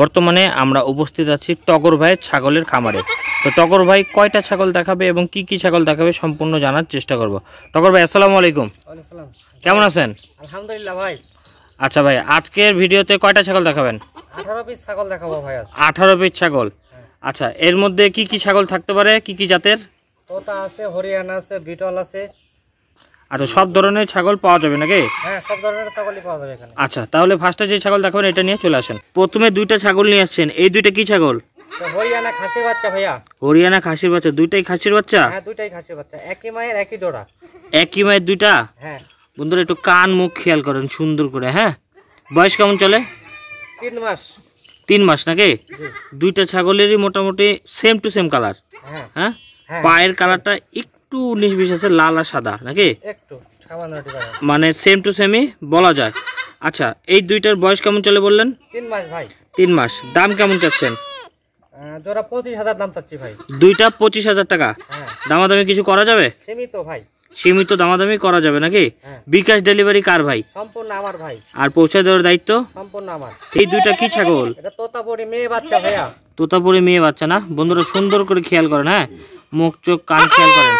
বর্তমানে আমরা উপস্থিত আছি টগর ভাইয়ের ছাগলের খামারে। তো টগর ভাই কয়টা ছাগল দেখাবে এবং কি কি ছাগল দেখাবে সম্পূর্ণ জানার চেষ্টা করব। টগর ভাই আসসালামু আলাইকুম। কেমন আছেন? আলহামদুলিল্লাহ ভাই। আচ্ছা ভাই, আজকের ভিডিওতে কয়টা ছাগল দেখাবেন? 18 পিস ছাগল দেখাবো ভাই। 18 পিস ছাগল। আচ্ছা, এর মধ্যে কি কি ছাগল থাকতে পারে, কি কি জাতের? তোতা আছে, হরিয়ানা আছে, বিটল আছে। আচ্ছা, সব ধরনের ছাগল পাওয়া যাবে নাকি? হ্যাঁ, সব ধরনের ছাগলই পাওয়া যাবে এখানে। আচ্ছা, তাহলে ফার্স্টে যে ছাগল দেখাবেন এটা নিয়ে চলে আসেন। প্রথমে দুইটা ছাগল নিয়ে আসছেন, এই দুইটা কি ছাগল? হরিয়ানা খাসির বাচ্চা ভাইয়া। হরিয়ানা খাসির বাচ্চা, দুইটাই খাসির বাচ্চা? হ্যাঁ, দুইটাই খাসির বাচ্চা, একই মায়ের একই জোড়া। একই মায়ের দুইটা? হ্যাঁ। বন্ধুরা একটু কান মুখ খেয়াল করেন সুন্দর করে। হ্যাঁ, বয়স কেমন চলে? 3 মাস। 3 মাস নাকি? দুইটা ছাগলেরই মোটামুটি সেম টু সেম কালার। হ্যাঁ, পায়ের কালারটা একটু 19-20 আছে, লাল আর সাদা নাকি? একটু সামান্য ডিফারেন্স, মানে সেম টু সেমই বলা যায়। আচ্ছা, এই দুইটার বয়স কেমন চলে বললেন? 3 মাস ভাই। 3 মাস। দাম কেমন চাচ্ছেন? জোড়া 25,000 দাম চাচ্ছি ভাই। দুইটা 25,000 টাকা। দামাদামি কিছু করা যাবে? সীমিত ভাই। সীমিত দামাদামি করা যাবে নাকি? বিকাশ ডেলিভারি কার ভাই? সম্পূর্ণ আমার ভাই। আর পৌঁছে দেওয়ার দায়িত্ব সম্পূর্ণ আমার। এই দুইটা কি ছাগল? এটা তোতাপুরি মেয়ে বাচ্চা ভাইয়া। তোতাপুরি মেয়ে বাচ্চা না? বন্ধুরা সুন্দর করে খেয়াল করেন। হ্যাঁ, মুখ চোখ কান খেয়াল করেন।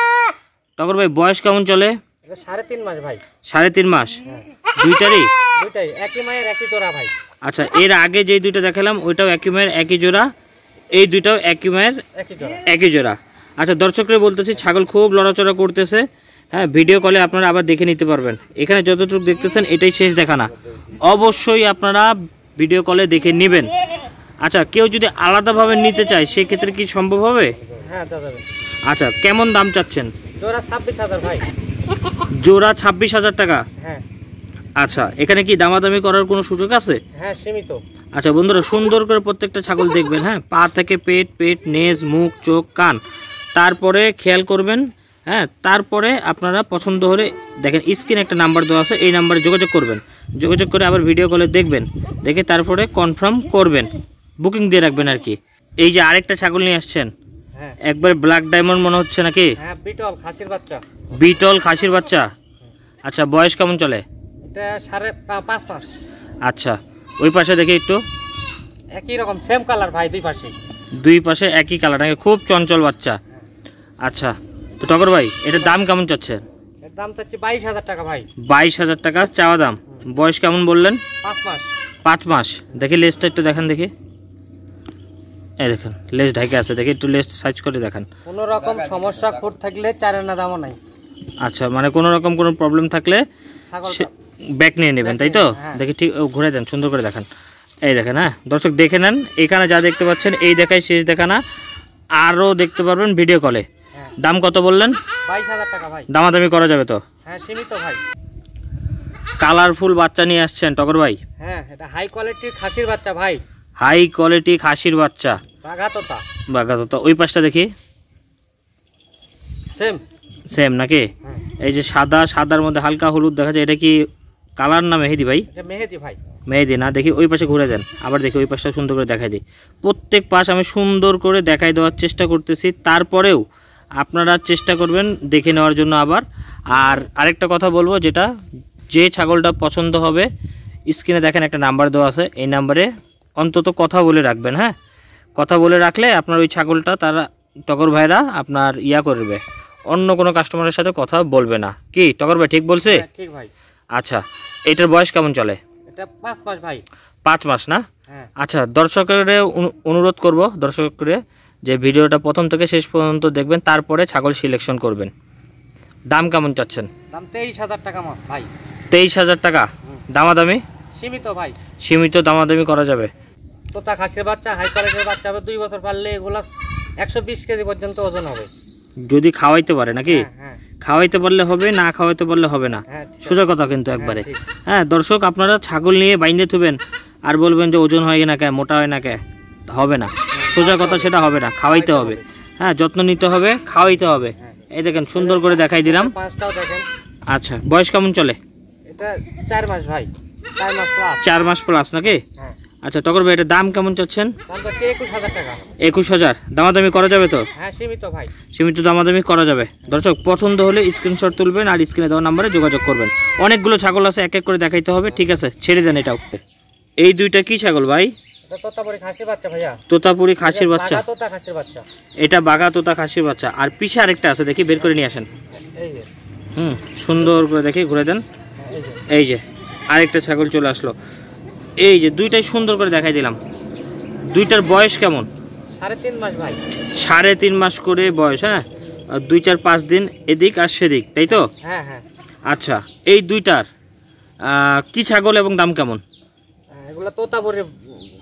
টগর ভাই বয়স কেমন চলে? এটা 3.5 মাস ভাই। 3.5 মাস। দুইটারই? দুইটাই একই মায়ের একই জোড়া ভাই। আচ্ছা, এর আগে যেই দুইটা দেখালাম ওইটাও একই মায়ের একই জোড়া, এই দুইটাও একই মায়ের একই জোড়া। আচ্ছা, দর্শকরা বলতেছি ছাগল খুব লড়াচড়া করতেছে। হ্যাঁ, ভিডিও কলে আপনারা আবার দেখে নিতে পারবেন। এখানে যতটুকু দেখতেছেন এটাই শেষ দেখা না, অবশ্যই আপনারা ভিডিও কলে দেখে নেবেন। আচ্ছা, কেউ যদি আলাদাভাবে নিতে চায় সেক্ষেত্রে কি সম্ভব হবে? হ্যাঁ, দাদা। আচ্ছা, কেমন দাম চাচ্ছেন? জোড়া 26,000 ভাই। জোড়া 26,000 টাকা? হ্যাঁ। আচ্ছা, এখানে কি দামাদামি করার কোনো সুযোগ আছে? হ্যাঁ, সীমিত। আচ্ছা বন্ধুরা, সুন্দর করে প্রত্যেকটা ছাগল দেখবেন। হ্যাঁ, পা থেকে পেট, নেজ, মুখ, চোখ, কান, তারপরে খেয়াল করবেন। হ্যাঁ, তারপরে আপনারা পছন্দ হলে দেখেন স্ক্রিনে একটা নাম্বার দেওয়া আছে, এই নাম্বারে যোগাযোগ করবেন। যোগাযোগ করে আবার ভিডিও কলে দেখবেন, দেখে তারপরে কনফার্ম করবেন, বুকিং দিয়ে রাখবেন আর কি। এই যে আরেকটা ছাগল নিয়ে আসছেন, একবার ব্ল্যাক ডায়মন্ড মনে হচ্ছে নাকি? হ্যাঁ, বিটল খাসির বাচ্চা। বিটল খাসির বাচ্চা। আচ্ছা, বয়স কেমন চলে? এটা 5.5 মাস। আচ্ছা, ওই পাশে দেখি একটু। একই রকম সেম কালার ভাই, দুই পাশে একই কালার নাকি? খুব চঞ্চল বাচ্চা। আচ্ছা, তো টগর ভাই এটার দাম কেমন চাচ্ছেন? এর দাম চাচ্ছি 22,000 টাকা ভাই। 22,000 টাকা চাওয়া দাম। বয়স কেমন বললেন? 5 মাস। 5 মাস। দেখি লেজটা একটু দেখেন, দেখি। এই দেখেন লেজ ঢাকে আছে, দেখি একটু লেজ সাইজ করে দেখেন। কোনো রকম সমস্যা খুঁত থাকলে 4 আনা দামও নাই। আচ্ছা, মানে কোনো রকম কোনো প্রবলেম থাকলে ব্যাক নিয়ে নেবেন, তাই তো? দেখি ঠিক ঘুরে দেন, সুন্দর করে দেখান। এই দেখেন। হ্যাঁ দর্শক, দেখে নেন। এখানে যা দেখতে পাচ্ছেন এই দেখায় শেষ দেখা না, আরও দেখতে পারবেন ভিডিও কলে। দাম কত বললেন? 22,000 টাকা ভাই। দামাদামি করা যাবে তো? হ্যাঁ, সীমিত ভাই। কালারফুল বাচ্চা নিয়ে আসছেন টগর ভাই। হ্যাঁ, এটা হাই কোয়ালিটির খাসির বাচ্চা ভাই। হাই কোয়ালিটি খাসির বাচ্চা। বাঘাতোতা। ওই পাশটা দেখি। সেম নাকি? এই যে সাদার মধ্যে হালকা হলুদ দেখা যায়, এটা কি কালার না মেহেদি ভাই? এটা মেহেদি ভাই। মেহেদি না? দেখি ওই পাশে ঘুরে দেন, আবার দেখি ওই পাশটা সুন্দর করে দেখাই দিই। প্রত্যেক পাশ আমি সুন্দর করে দেখাই দেওয়ার চেষ্টা করতেছি, তারপরেও আপনারা চেষ্টা করবেন দেখে নেওয়ার জন্য আবার। আর আরেকটা কথা বলবো, যেটা যে ছাগলটা পছন্দ হবে স্ক্রিনে দেখেন একটা নাম্বার দেওয়া আছে, এই নাম্বারে অন্তত কথা বলে রাখবেন। হ্যাঁ, কথা বলে রাখলে আপনার ওই ছাগলটা তারা টগর ভাইরা আপনার করবে, অন্য কোনো কাস্টমারের সাথে কথা বলবে না। কি টগর ভাই ঠিক বলছে? ঠিক ভাই। আচ্ছা, এটার বয়স কেমন চলে? এটা 5 মাস ভাই। 5 মাস না? আচ্ছা, দর্শকের অনুরোধ করব, দর্শকের যে ভিডিওটা প্রথম থেকে শেষ পর্যন্ত দেখবেন, তারপরে ছাগল সিলেকশন করবেন। দাম কেমন চাচ্ছেন? দাম 23,000 টাকা ভাই। 23,000 টাকা। দামাদামি? সীমিত ভাই। সীমিত দামাদামি করা যাবে। তোতা খাসির বাচ্চা, হাই কোয়ালিটির বাচ্চা হবে। 2 বছর পারলে এগুলা 120 কেজি পর্যন্ত ওজন হবে, যদি খাওয়াইতে পারে নাকি? খাওয়াইতে পারলে হবে, না খাওয়াইতে পারলে হবে না, সোজা কথা কিন্তু একবারে। হ্যাঁ দর্শক, আপনারা ছাগল নিয়ে বাইন্ধে থুবেন আর বলবেন যে ওজন হয় না কে, মোটা হয় না কে, হবে না, সোজা কথা সেটা হবে না, খাওয়াইতে হবে। হ্যাঁ, যত্ন নিতে হবে, খাওয়াইতে হবে। এই দেখেন সুন্দর করে দেখাই দিলাম। আচ্ছা, বয়স কেমন চলে? এটা 4 মাস ভাই। 4 মাস প্লাস নাকি? আচ্ছা টগর ভাই, এটার দাম কেমন চাচ্ছেন? 21,000 টাকা। 21,000। দামাদামি করা যাবে তো? হ্যাঁ, সীমিত ভাই। সীমিত দামাদামি করা যাবে। দর্শক পছন্দ হলে স্ক্রিনশট তুলবেন আর স্ক্রিনে দেওয়া নাম্বারে যোগাযোগ করবেন। অনেকগুলো ছাগল আছে, এক এক করে দেখাইতে হবে। ঠিক আছে, ছেড়ে দেন এটা। এই দুইটা কি ছাগল ভাই? তোতাপুরি খাসির বাচ্চা ভাইয়া, তোতাপুরি খাসির বাচ্চা, বাঘা তোতা খাসির বাচ্চা। এটা বাঘা তোতা খাসির বাচ্চা। আর পিছে আরেকটা আছে, দেখি বের করে নিয়ে আসেন। এই যে সুন্দর করে দেখি ঘুরে দেন। এই যে এই যে আরেকটা ছাগল চলে আসলো। এই যে দুইটাই সুন্দর করে দেখাই দিলাম। দুইটার বয়স কেমন? 3.5 মাস ভাই। 3.5 মাস করে বয়স। হ্যাঁ, 2-4-5 দিন এদিক আর সেদিক, তাই তো? হ্যাঁ হ্যাঁ। আচ্ছা, এই দুইটার কি ছাগল এবং দাম কেমন? এগুলো তোতাপুরি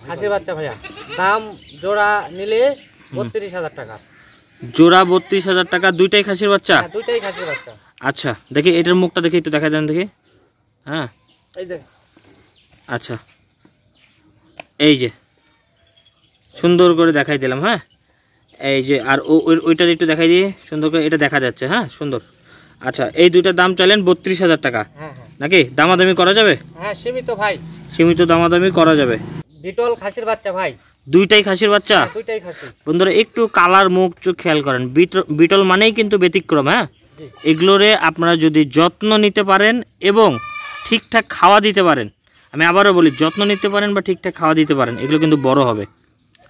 খাসির বাচ্চা ভাইয়া, দাম জোড়া নিলে 32,000 টাকা। জোড়া 32,000 টাকা, দুইটাই খাসির বাচ্চা? হ্যাঁ, দুইটাই খাসির বাচ্চা। আচ্ছা, দেখি এটার মুখটা দেখি একটু দেখা দেন দেখি। হ্যাঁ, এই যে আচ্ছা, এই যে সুন্দর করে দেখাই দিলাম। হ্যাঁ, এই যে আর ওইটার একটু দেখাই দিয়ে সুন্দর করে, এটা দেখা যাচ্ছে। হ্যাঁ, সুন্দর। আচ্ছা, এই দুইটার দাম চাইলেন 32,000 টাকা হ্যাঁ হ্যাঁ নাকি? দামাদামি করা যাবে? হ্যাঁ, সীমিত ভাই, সীমিত দামাদামি করা যাবে। বিটল খাসির বাচ্চা ভাই, দুইটাই খাসির বাচ্চা? হ্যাঁ, দুইটাই খাসি। বন্ধুরা একটু কালার মুখ চোখ খেয়াল করেন। বিটল মানেই কিন্তু ব্যতিক্রম। হ্যাঁ, জি। এগুলোরে আপনারা যদি যত্ন নিতে পারেন এবং ঠিকঠাক খাওয়া দিতে পারেন, আমি আবারও বলি, যত্ন নিতে পারেন বা ঠিকঠাক খাওয়া দিতে পারেন, এগুলো কিন্তু বড় হবে।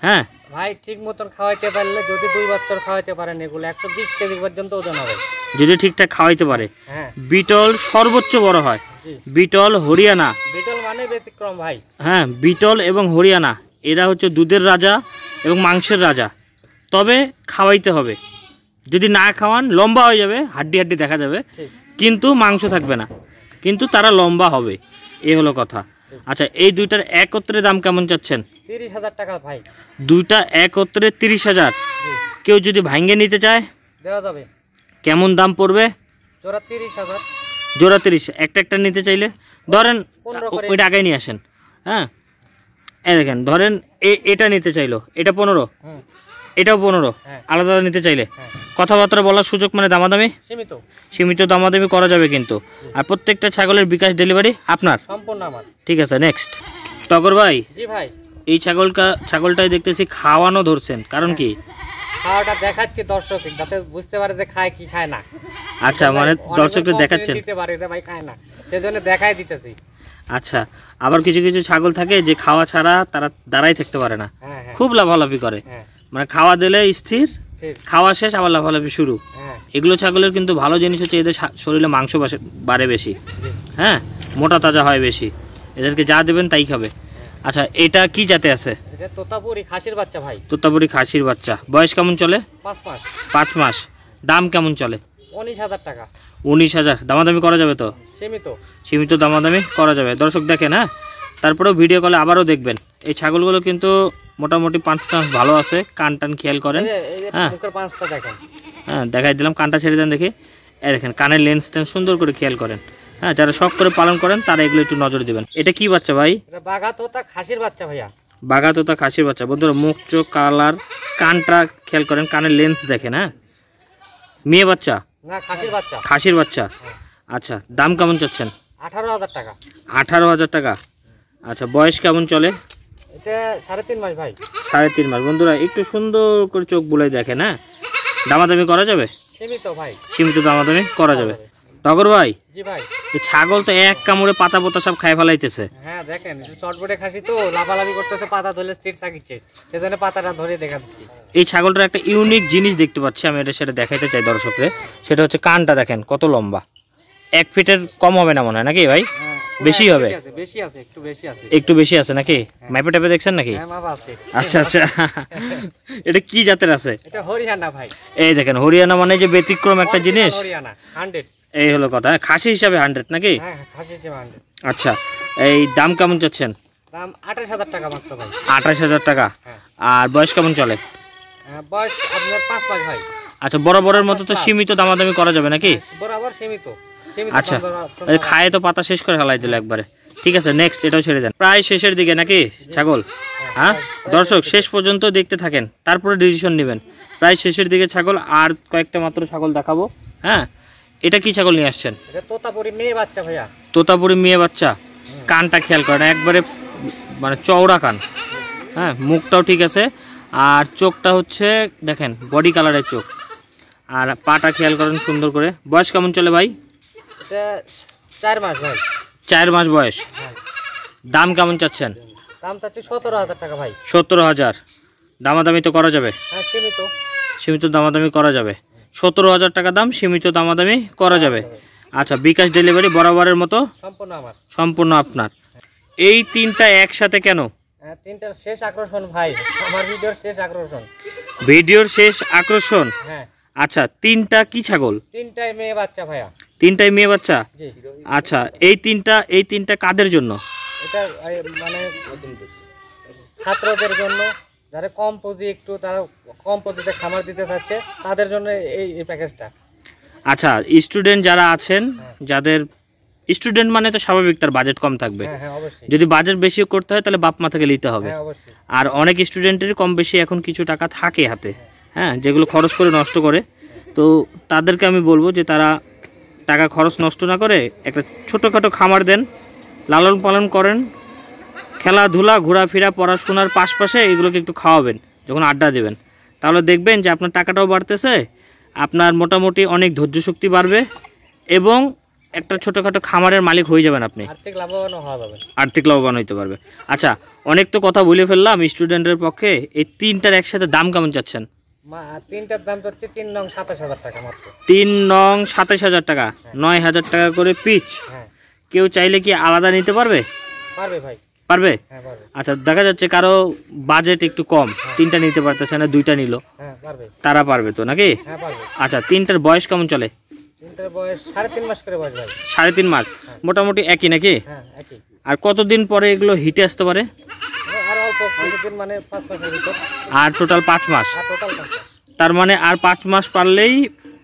হ্যাঁ ভাই, ঠিক মতন খাওয়াইতে পারলে, যদি 2 বছর খাওয়াইতে পারেন, এগুলো 120 কেজি পর্যন্ত ওজন হবে যদি ঠিকঠাক খাওয়াইতে পারে। হ্যাঁ, বিটল সর্বোচ্চ বড় হয়। জি। বিটল, হরিয়ানা। বিটল মানে ব্যতিক্রম ভাই। হ্যাঁ, বিটল এবং হরিয়ানা এরা হচ্ছে দুধের রাজা এবং মাংসের রাজা। তবে খাওয়াইতে হবে। যদি না খাওয়ান লম্বা হয়ে যাবে, হাড্ডি হাড্ডি দেখা যাবে, ঠিক। কিন্তু মাংস থাকবে না, কিন্তু তারা লম্বা হবে, এই হলো কথা। আচ্ছা, এই দুইটার একত্রে দাম কেমন চাচ্ছেন? 30,000 টাকা ভাই। দুইটা একত্রে 30,000। জি, কেউ যদি ভাঙ্গে নিতে চায় দেওয়া যাবে। কেমন দাম পড়বে? জোড়া 30,000। জোড়া 30। একটা একটা নিতে চাইলে ধরেন 15 করে। ওইটা আগে নিয়ে আসেন। হ্যাঁ, এই দেখেন, ধরেন এটা নিতে চাইলো, এটা 15, হুম, এটাও 15, হ্যাঁ। আলাদা আলাদা নিতে চাইলে হ্যাঁ, কথাবার্তা বলার সুযোগ, মানে দামাদামি সীমিত। সীমিত দামাদামি করা যাবে কিন্তু। আর প্রত্যেকটা ছাগলের বিকাশ ডেলিভারি আপনার? সম্পূর্ণ আমার। ঠিক আছে, নেক্সট। টগর ভাই, জি ভাই। এই ছাগলটাই দেখতেছি খাওয়ানো ধরছেন, কারণ কি? খাওয়াটা দেখাচ্ছি দর্শক, যাতে বুঝতে পারে যে খায় কি খায় না। আচ্ছা, মানে দর্শকদের দেখাচ্ছেন? দিতে পারে যে ভাই খায় না, সেজন্য দেখাই দিতেছি। আচ্ছা, আবার কিছু কিছু ছাগল থাকে যে খাওয়া ছাড়া তারা দাঁড়াই থাকতে পারে না, হ্যাঁ হ্যাঁ খুব লাফালাফি করে। হ্যাঁ, মানে খাওয়া দিলে স্থির, ঠিক। খাওয়া শেষ আবার লাফালাফি শুরু। হ্যাঁ, এগুলো ছাগলের কিন্তু ভালো জিনিস হচ্ছে, এদের শরীরে মাংস বাড়ে বেশি। জি। হ্যাঁ, মোটা তাজা হয় বেশি, এদেরকে যা দেবেন তাই খাবে। আচ্ছা, এটা কি জাতে আছে? এটা তোতাপুরি খাসির বাচ্চা ভাই। তোতাপুরি খাসির বাচ্চা। বয়স কেমন চলে? 5 মাস। 5 মাস। দাম কেমন চলে? 19,000 টাকা। 19,000। দামাদামি করা যাবে তো? সীমিত। সীমিত দামাদামি করা যাবে। দর্শক দেখেন, হ্যাঁ, তারপরেও ভিডিও কলে আবারও দেখবেন। এই ছাগলগুলো কিন্তু মোটামুটি 5 মাস ভালো আছে। কান টান খেয়াল করেন। এই যে হ্যাঁ মুখের পাঁচটা দেখেন। হ্যাঁ, দেখাই দিলাম। কানটা ছেড়ে দেন দেখি। এই দেখেন, কানের লেন্স টেন্স সুন্দর করে খেয়াল করেন। হ্যাঁ, যারা শখ করে পালন করেন তারা এগুলো একটু নজর দিবেন। এটা কি বাচ্চা ভাই? এটা বাঘা তোতা খাসির বাচ্চা ভাইয়া। বাঘা তোতা খাসির বাচ্চা। বন্ধুরা মুখ চোখ কালার, কানটা খেয়াল করেন, কানের লেন্স দেখেন। হ্যাঁ, মেয়ে বাচ্চা? না, খাসির বাচ্চা। খাসির বাচ্চা। আচ্ছা, দাম কেমন চাচ্ছেন? 18,000 টাকা। 18,000 টাকা। আচ্ছা, বয়স কেমন চলে? এটা 3.5 মাস ভাই। 3.5 মাস। বন্ধুরা একটু সুন্দর করে চোখ বুলাই দেখেন। হ্যাঁ, দামাদামি করা যাবে? সীমিত ভাই। সীমিত দামাদামি করা যাবে। টগর ভাই, জি ভাই। এই ছাগল তো এক কামড়ে পাতা পোতা সব খাই ফেলাইতেছে। হ্যাঁ, দেখেন চটপটে খাসি তো, লাফালাফি করতেছে, পাতা ধরলে স্থির থাকিচ্ছে, সেজন্য পাতাটা ধরে দেখা দিচ্ছি। এই ছাগলটার একটা ইউনিক জিনিস দেখতে পাচ্ছি আমি, সেটা দেখাইতে চাই দর্শকরে। সেটা হচ্ছে কানটা দেখেন কত লম্বা। 1 ফিটের কম হবে না মনে হয় নাকি ভাই? বেশি হবে? বেশি আছে, একটু বেশি আছে। একটু বেশি আছে নাকি? মাইপে টাইপে দেখছেন নাকি? হ্যাঁ, মাপা আছে। আচ্ছা আচ্ছা। এটা কি জাতের আছে? এটা হরিয়ানা ভাই। এই দেখেন, হরিয়ানা মানে যে ব্যতিক্রম একটা জিনিস। হরিয়ানা 100। এই হলো কথা। খাসি হিসাবে 100 নাকি? হ্যাঁ, খাসি হিসেবে 100। আচ্ছা, এই দাম কেমন চাচ্ছেন? দাম 28,000 টাকা মাত্র ভাই। 28,000 টাকা। হ্যাঁ। আর বয়স কেমন চলে? বয়স আপনার 5 মাস ভাই। আচ্ছা, বরাবরের মতো তো সীমিত দামাদামি করা যাবে নাকি? বরাবর সীমিত। আচ্ছা, খায় তো পাতা শেষ করে ফেলাই দিল একবারে। ঠিক আছে, নেক্সট এটাও ছেড়ে দেন। প্রায় শেষের দিকে নাকি ছাগল? হ্যাঁ, দর্শক শেষ পর্যন্ত দেখতে থাকেন, তারপরে ডিসিশন নেবেন। প্রায় শেষের দিকে ছাগল, আর কয়েকটা মাত্র ছাগল দেখাবো। হ্যাঁ, এটা কি ছাগল নিয়ে আসছেন? এটা তোতাপুরি মেয়ে বাচ্চা ভাইয়া। তোতাপুরি মেয়ে বাচ্চা। কানটা খেয়াল করেন, একবারে মানে চওড়া কান। হ্যাঁ, মুখটাও ঠিক আছে, আর চোখটা হচ্ছে দেখেন বডি কালারের চোখ। আর পাটা খেয়াল করেন সুন্দর করে। বয়স কেমন চলে ভাই? এটা 4 মাস ভাই। 4 মাস বয়স। হ্যাঁ। দাম কেমন চাচ্ছেন? দাম চাচ্ছি 17,000 টাকা ভাই। 17,000 দামাদামি তো করা যাবে? হ্যাঁ, সীমিত দামাদামি করা যাবে। 17,000 টাকা দাম, সীমিত দামাদামি করা যাবে। আচ্ছা, বিকাশ ডেলিভারি বরাবরের মতো সম্পূর্ণ আপনার। এই তিনটা একসাথে কেন? তিনটার শেষ আকর্ষণ ভাই, আমার ভিডিওর শেষ আকর্ষণ। ভিডিওর শেষ আকর্ষণ? হ্যাঁ। আচ্ছা, তিনটা কি ছাগল? তিনটাই মেয়ে বাচ্চা ভাইয়া। তিনটাই মেয়ে বাচ্চা? আচ্ছা, এই তিনটা কাদের জন্য? এটা মানে ছাত্রদের জন্য, যারা কম পুঁজি, তারা কম পুঁজিতে খামার দিতে চাচ্ছে, তাদের জন্য এই প্যাকেজটা। আচ্ছা, স্টুডেন্ট যারা আছেন, যাদের স্টুডেন্ট মানে তো স্বাভাবিক তার বাজেট কম থাকবে। যদি বাজেট বেশি করতে হয় তাহলে বাপ মা থেকে নিতে হবে। আর অনেক স্টুডেন্টের কম বেশি এখন কিছু টাকা থাকে হাতে, হ্যাঁ, যেগুলো খরচ করে নষ্ট করে। তো তাদেরকে আমি বলবো যে তারা টাকা খরচ নষ্ট না করে একটা ছোটোখাটো খামার দেন, লালন পালন করেন, খেলাধুলা ঘোরাফেরা পড়াশোনার পাশে এগুলোকে একটু খাওয়াবেন, যখন আড্ডা দেবেন তাহলে দেখবেন যে আপনার টাকাটাও বাড়তেছে, আপনার মোটামুটি অনেক ধৈর্য শক্তি বাড়বে এবং একটা ছোটোখাটো খামারের মালিক হয়ে যাবেন আপনি, আর্থিক লাভবান হইতে পারবে। আচ্ছা, অনেক তো কথা বলে ফেললাম স্টুডেন্টের পক্ষে। এই তিনটার একসাথে দাম কেমন চাচ্ছেন? তিনটার দাম চাচ্ছি 3 নং 27,000 টাকা মাত্র। 3 নং 27,000 টাকা, 9,000 টাকা করে পিচ। কেউ চাইলে কি আলাদা নিতে পারবে? ভাই, পারবে? আচ্ছা, দেখা যাচ্ছে কারো বাজেট একটু কম, তিনটা নিতে পারতেছে না, দুইটা নিল, তারা পারবে তো নাকি? আচ্ছা, তিনটার বয়স কেমন চলে? তিনটার বয়স 3.5 মাস করে বয়স ভাই। 3.5 মাস, মোটামুটি একই নাকি? আর কতদিন পরে এগুলো হিটে আসতে পারে? মানে 5 মাসের ভিতর। আর টোটাল 5 মাস? তার মানে আর 5 মাস পারলেই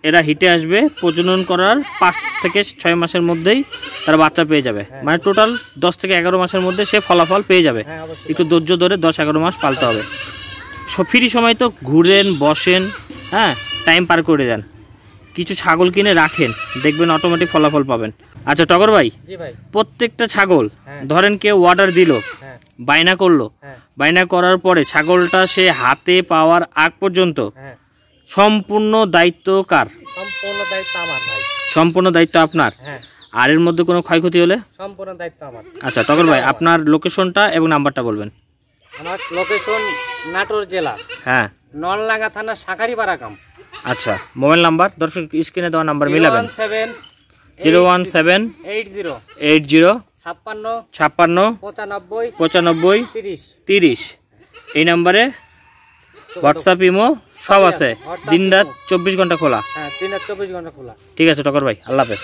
এরা হিটে আসবে। প্রজনন করার 5 থেকে 6 মাসের মধ্যেই তারা বাচ্চা পেয়ে যাবে। মানে টোটাল 10 থেকে 11 মাসের মধ্যে সে ফলাফল পেয়ে যাবে। একটু ধৈর্য ধরে 10-11 মাস পালতে হবে। ফ্রি সময় তো ঘুরেন, বসেন, হ্যাঁ, টাইম পার করে দেন, কিছু ছাগল কিনে রাখেন, দেখবেন অটোমেটিক ফলাফল পাবেন। আচ্ছা টগর ভাই, প্রত্যেকটা ছাগল ধরেন কেউ অর্ডার দিল, বায়না করলো, বায়না করার পরে ছাগলটা সে হাতে পাওয়ার আগ পর্যন্ত সম্পূর্ণ দায়িত্ব কার? সম্পূর্ণ দায়িত্ব আমার ভাই। সম্পূর্ণ দায়িত্ব আপনার? আর এর মধ্যে কোনো ক্ষয়ক্ষতি হলে? সম্পূর্ণ দায়িত্ব আমার। আচ্ছা টগর ভাই, আপনার লোকেশনটা এবং নাম্বারটা বলবেন। আমার লোকেশন নাটোর জেলা, হ্যাঁ, নলডাঙ্গা থানা, শাকারিপাড়া গ্রাম। আচ্ছা, মোবাইল নাম্বার দর্শক স্ক্রিনে দেওয়া নাম্বার মিলাবেন। 017 80 80 56 95 30। এই নাম্বারে হোয়াটসঅ্যাপ, ইমো সব আছে। দিন রাত 24 ঘন্টা খোলা। হ্যাঁ, দিন রাত 24 ঘন্টা খোলা। ঠিক আছে টগর ভাই, আল্লাহ হাফেজ।